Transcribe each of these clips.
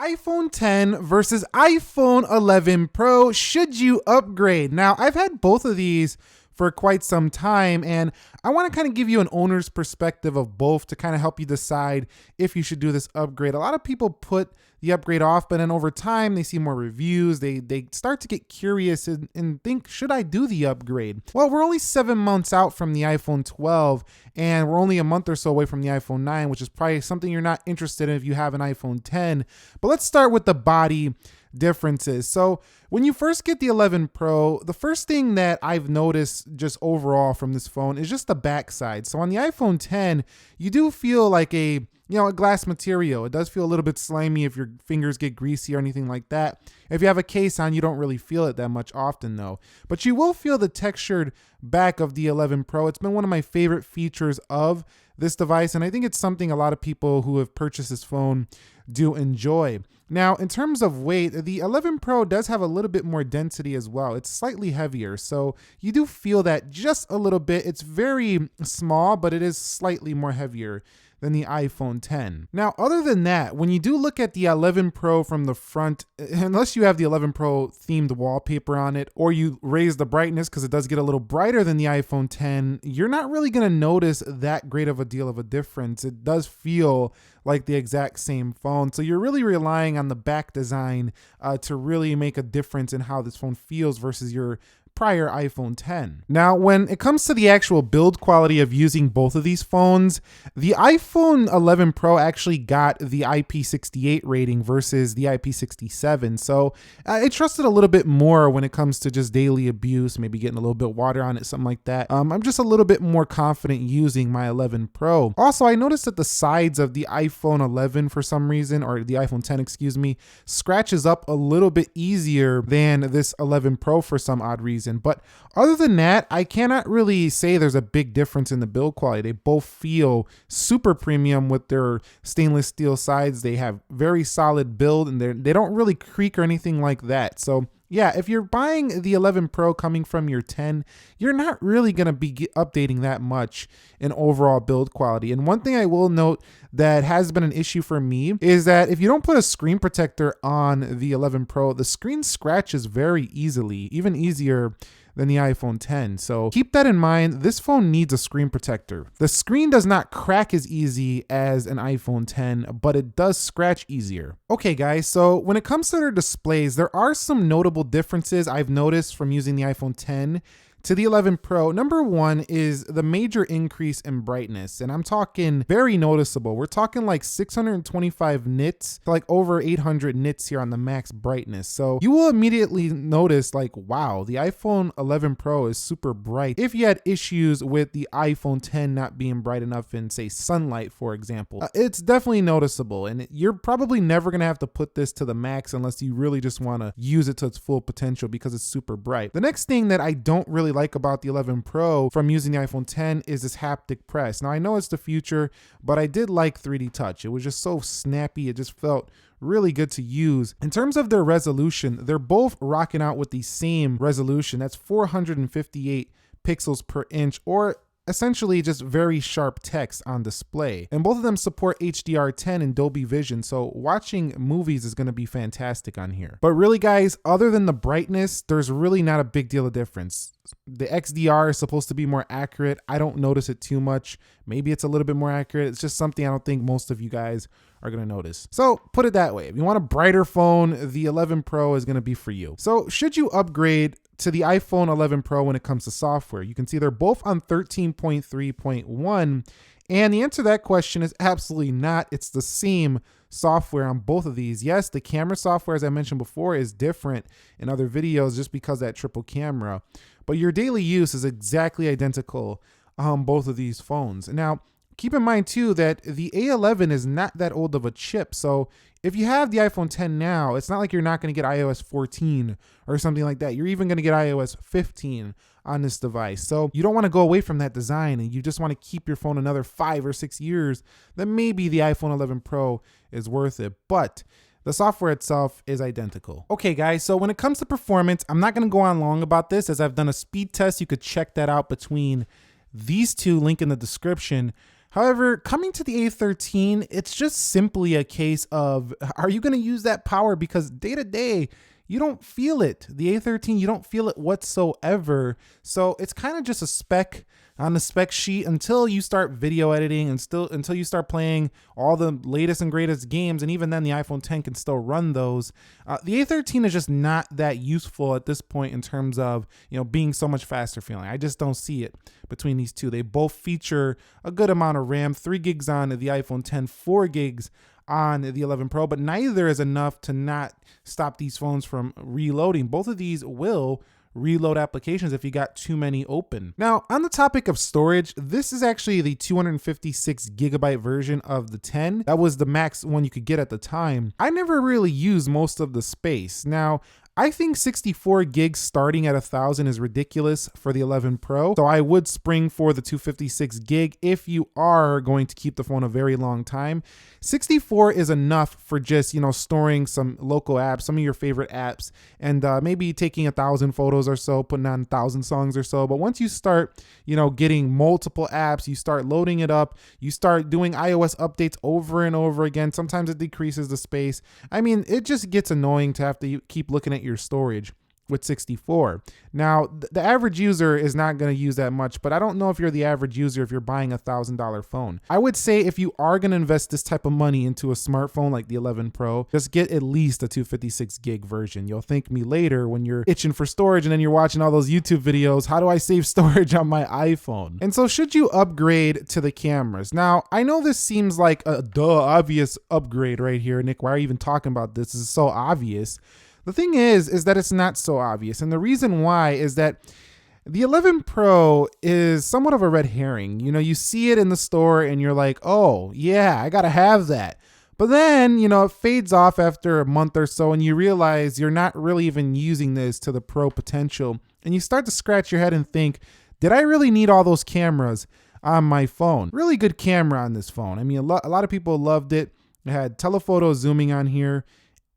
iPhone 10 versus iPhone 11 Pro. Should you upgrade? Now, I've had both of these for quite some time, and I want to kind of give you an owner's perspective of both to kind of help you decide if you should do this upgrade. A lot of people put the upgrade off, but then over time they see more reviews, they start to get curious and think, should I do the upgrade? Well, we're only 7 months out from the iPhone 12, and we're only a month or so away from the iPhone 9, which is probably something you're not interested in if you have an iPhone 10. But let's start with the body differences. So when you first get the 11 Pro, the first thing that I've noticed just overall from this phone is just the backside. So on the iPhone 10, you do feel like a glass material. It does feel a little bit slimy if your fingers get greasy or anything like that. If you have a case on, you don't really feel it that much often though. But you will feel the textured back of the 11 Pro. It's been one of my favorite features of this device, and I think it's something a lot of people who have purchased this phone do enjoy. Now, in terms of weight, the 11 Pro does have a little bit more density as well. It's slightly heavier, so you do feel that just a little bit. It's very small, but it is slightly more heavier than the iPhone 10. Now, other than that, when you do look at the 11 Pro from the front, unless you have the 11 Pro themed wallpaper on it, or you raise the brightness because it does get a little brighter than the iPhone 10, you're not really gonna notice that great of a deal of a difference. It does feel like the exact same phone. So you're really relying on the back design to really make a difference in how this phone feels versus your prior iPhone 10. Now, when it comes to the actual build quality of using both of these phones, the iPhone 11 Pro actually got the IP68 rating versus the IP67. So I trust it a little bit more when it comes to just daily abuse, maybe getting a little bit of water on it, something like that. I'm just a little bit more confident using my 11 Pro. Also, I noticed that the sides of the iPhone 11 for some reason, or the iPhone 10, excuse me, scratches up a little bit easier than this 11 Pro for some odd reason. But other than that, I cannot really say there's a big difference in the build quality. They both feel super premium with their stainless steel sides. They have very solid build, and they don't really creak or anything like that. So yeah, if you're buying the 11 Pro coming from your 10, you're not really going to be updating that much in overall build quality. And one thing I will note that has been an issue for me is that if you don't put a screen protector on the 11 Pro, the screen scratches very easily, even easier than the iPhone 10. So keep that in mind. This phone needs a screen protector. The screen does not crack as easy as an iPhone 10, but it does scratch easier. Okay guys, so when it comes to their displays, there are some notable differences I've noticed from using the iPhone 10 to the 11 Pro. Number one is the major increase in brightness, and I'm talking very noticeable. We're talking like 625 nits to like over 800 nits here on the max brightness. So you will immediately notice like, wow, the iPhone 11 Pro is super bright. If you had issues with the iPhone 10 not being bright enough in, say, sunlight, for example, it's definitely noticeable, and you're probably never gonna have to put this to the max unless you really just wanna use it to its full potential because it's super bright. The next thing that I don't really like about the 11 Pro from using the iPhone 10 is this haptic press. Now I know it's the future, but I did like 3D touch. It was just so snappy. It just felt really good to use. In terms of their resolution, they're both rocking out with the same resolution. That's 458 pixels per inch, or essentially just very sharp text on display. And both of them support HDR10 and Dolby Vision, so watching movies is going to be fantastic on here. But really guys, other than the brightness, there's really not a big deal of difference. The XDR is supposed to be more accurate. I don't notice it too much. Maybe it's a little bit more accurate. It's just something I don't think most of you guys are going to notice. So put it that way. If you want a brighter phone, the 11 Pro is going to be for you. So should you upgrade to the iPhone 11 Pro when it comes to software? You can see they're both on 13.3.1, and the answer to that question is absolutely not. It's the same software on both of these. Yes, the camera software, as I mentioned before, is different in other videos just because of that triple camera, but your daily use is exactly identical on both of these phones. Now, keep in mind too that the A11 is not that old of a chip. So if you have the iPhone 10 now, it's not like you're not going to get iOS 14 or something like that. You're even going to get iOS 15 on this device. So you don't want to go away from that design and you just want to keep your phone another 5 or 6 years, then maybe the iPhone 11 Pro is worth it. But the software itself is identical. Okay guys, so when it comes to performance, I'm not going to go on long about this as I've done a speed test. You could check that out between these two, link in the description. However, coming to the A13, it's just simply a case of, are you going to use that power? Because day to day, you don't feel it. The A13, you don't feel it whatsoever. So it's kind of just a spec on the spec sheet until you start video editing and until you start playing all the latest and greatest games. And even then the iPhone 10 can still run those. The A13 is just not that useful at this point in terms of, being so much faster feeling. I just don't see it between these two. They both feature a good amount of RAM, 3 gigs on the iPhone 10, 4 gigs on the 11 Pro, but neither is enough to not stop these phones from reloading. Both of these will reload applications if you got too many open. Now, on the topic of storage, this is actually the 256 gigabyte version of the 10. That was the max one you could get at the time. I never really used most of the space. Now, I think 64 gigs starting at 1,000 is ridiculous for the 11 Pro. So I would spring for the 256 gig if you are going to keep the phone a very long time. 64 is enough for just, storing some local apps, some of your favorite apps, and maybe taking 1,000 photos or so, putting on 1,000 songs or so. But once you start, getting multiple apps, you start loading it up, you start doing iOS updates over and over again. Sometimes it decreases the space. I mean, it just gets annoying to have to keep looking at your storage with 64. Now, the average user is not going to use that much, but I don't know if you're the average user if you're buying a $1,000 phone. I would say if you are going to invest this type of money into a smartphone like the 11 Pro, just get at least a 256 gig version. You'll thank me later when you're itching for storage and then you're watching all those YouTube videos. How do I save storage on my iPhone? And so should you upgrade to the cameras? Now, I know this seems like a obvious upgrade right here. Nick, why are you even talking about this? This is so obvious. The thing is that it's not so obvious. And the reason why is that the 11 Pro is somewhat of a red herring. You see it in the store and you're like, oh yeah, I gotta have that. But then, it fades off after a month or so and you realize you're not really even using this to the pro potential. And you start to scratch your head and think, did I really need all those cameras on my phone? Really good camera on this phone. I mean, a lot of people loved it. It had telephoto zooming on here.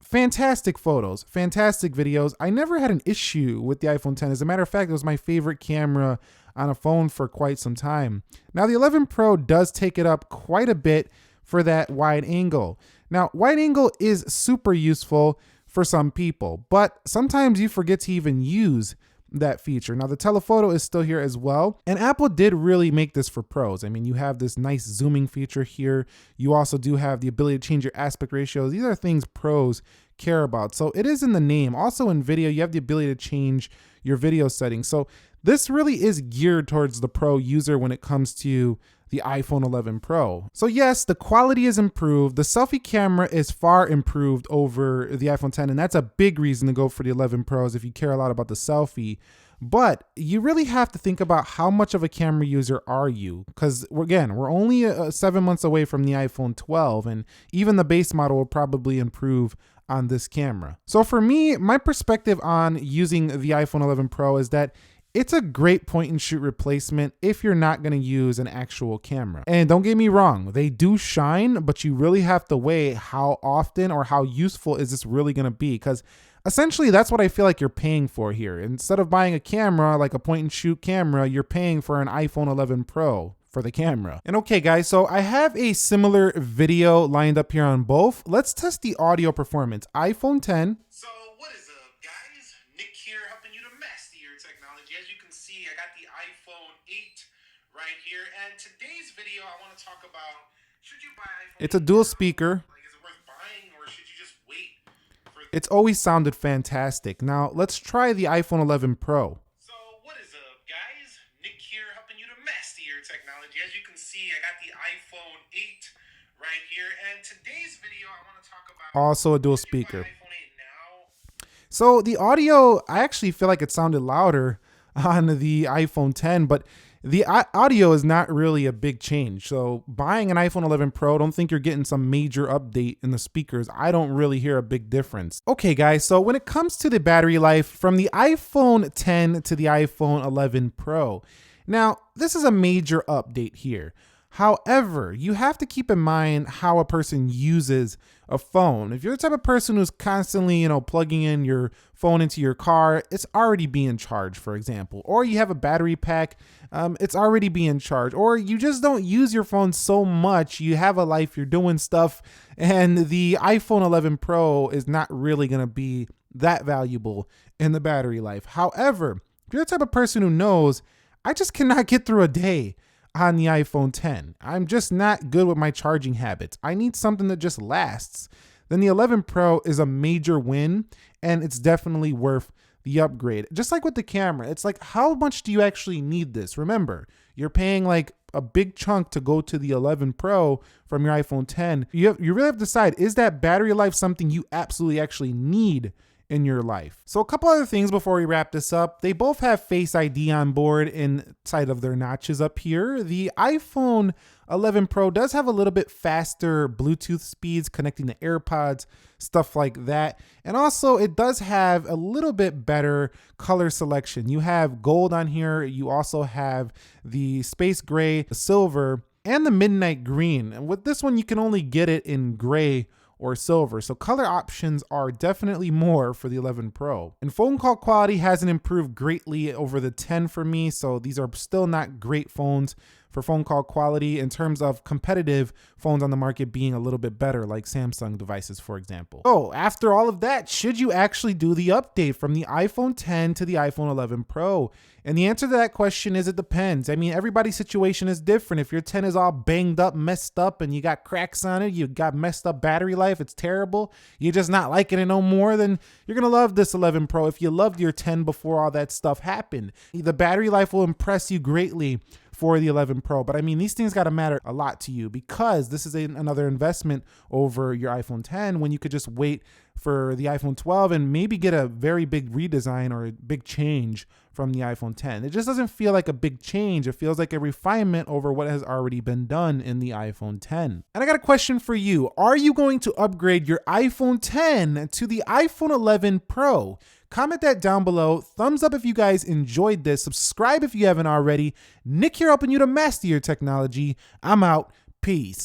Fantastic photos, fantastic videos. I never had an issue with the iPhone 10. As a matter of fact, it was my favorite camera on a phone for quite some time. Now, the 11 Pro does take it up quite a bit for that wide angle. Now, wide angle is super useful for some people, but sometimes you forget to even use that feature. Now, the telephoto is still here as well, and Apple did really make this for pros. I mean, you have this nice zooming feature here. You also do have the ability to change your aspect ratios. These are things pros care about. So it is in the name. Also in video, you have the ability to change your video settings. So this really is geared towards the pro user when it comes to the iPhone 11 Pro. So yes, the quality is improved. The selfie camera is far improved over the iPhone 10, and that's a big reason to go for the 11 Pros if you care a lot about the selfie. But you really have to think about how much of a camera user are you? Because we're only 7 months away from the iPhone 12, and even the base model will probably improve on this camera. So for me, my perspective on using the iPhone 11 Pro is that it's a great point and shoot replacement if you're not going to use an actual camera. And don't get me wrong, they do shine, but you really have to weigh how often or how useful is this really going to be, because essentially that's what I feel like you're paying for here. Instead of buying a camera, like a point and shoot camera, you're paying for an iPhone 11 Pro for the camera. And okay guys, so I have a similar video lined up here on both. Let's test the audio performance. iPhone 10. So what is up guys? Nick here helping you to master your technology. As you can see, I got the iPhone 8 right here. And today's video I want to talk about, should you buy iPhone 8? It's a dual speaker. Like, is it worth buying or should you just wait for It's always sounded fantastic. Now let's try the iPhone 11 Pro. Technology. As you can see, I got the iPhone 8 right here, and today's video I want to talk about also a dual speaker. So the audio, I actually feel like it sounded louder on the iPhone 10, but the audio is not really a big change. So buying an iPhone 11 Pro, don't think you're getting some major update in the speakers. I don't really hear a big difference. Okay guys, so when it comes to the battery life from the iPhone 10 to the iPhone 11 Pro, now, this is a major update here. However, you have to keep in mind how a person uses a phone. If you're the type of person who's constantly, plugging in your phone into your car, it's already being charged, for example. Or you have a battery pack, it's already being charged. Or you just don't use your phone so much, you have a life, you're doing stuff, and the iPhone 11 Pro is not really gonna be that valuable in the battery life. However, if you're the type of person who knows, I just cannot get through a day on the iPhone 10. I'm just not good with my charging habits. I need something that just lasts. Then the 11 Pro is a major win, and it's definitely worth the upgrade. Just like with the camera, it's like, how much do you actually need this? Remember, you're paying like a big chunk to go to the 11 Pro from your iPhone 10. You really have to decide, is that battery life something you absolutely actually need in your life? So a couple other things before we wrap this up. They both have Face ID on board inside of their notches up here. The iPhone 11 Pro does have a little bit faster Bluetooth speeds connecting to AirPods, stuff like that. And also it does have a little bit better color selection. You have gold on here. You also have the space gray, the silver, and the midnight green. And with this one, you can only get it in gray or silver. So color options are definitely more for the 11 Pro. And phone call quality hasn't improved greatly over the 10 for me. So these are still not great phones for phone call quality in terms of competitive phones on the market being a little bit better, like Samsung devices, for example. So after all of that, should you actually do the update from the iPhone 10 to the iPhone 11 Pro? And the answer to that question is it depends. I mean, everybody's situation is different. If your 10 is all banged up, messed up, and you got cracks on it, you got messed up battery life, it's terrible, you're just not liking it no more, then you're gonna love this 11 Pro if you loved your 10 before all that stuff happened. The battery life will impress you greatly for the 11 Pro. But I mean, these things got to matter a lot to you because this is another investment over your iPhone 10 when you could just wait for the iPhone 12 and maybe get a very big redesign or a big change from the iPhone 10. It just doesn't feel like a big change. It feels like a refinement over what has already been done in the iPhone 10. And I got a question for you. Are you going to upgrade your iPhone 10 to the iPhone 11 Pro? Comment that down below. Thumbs up if you guys enjoyed this. Subscribe if you haven't already. Nick here helping you to master your technology. I'm out. Peace.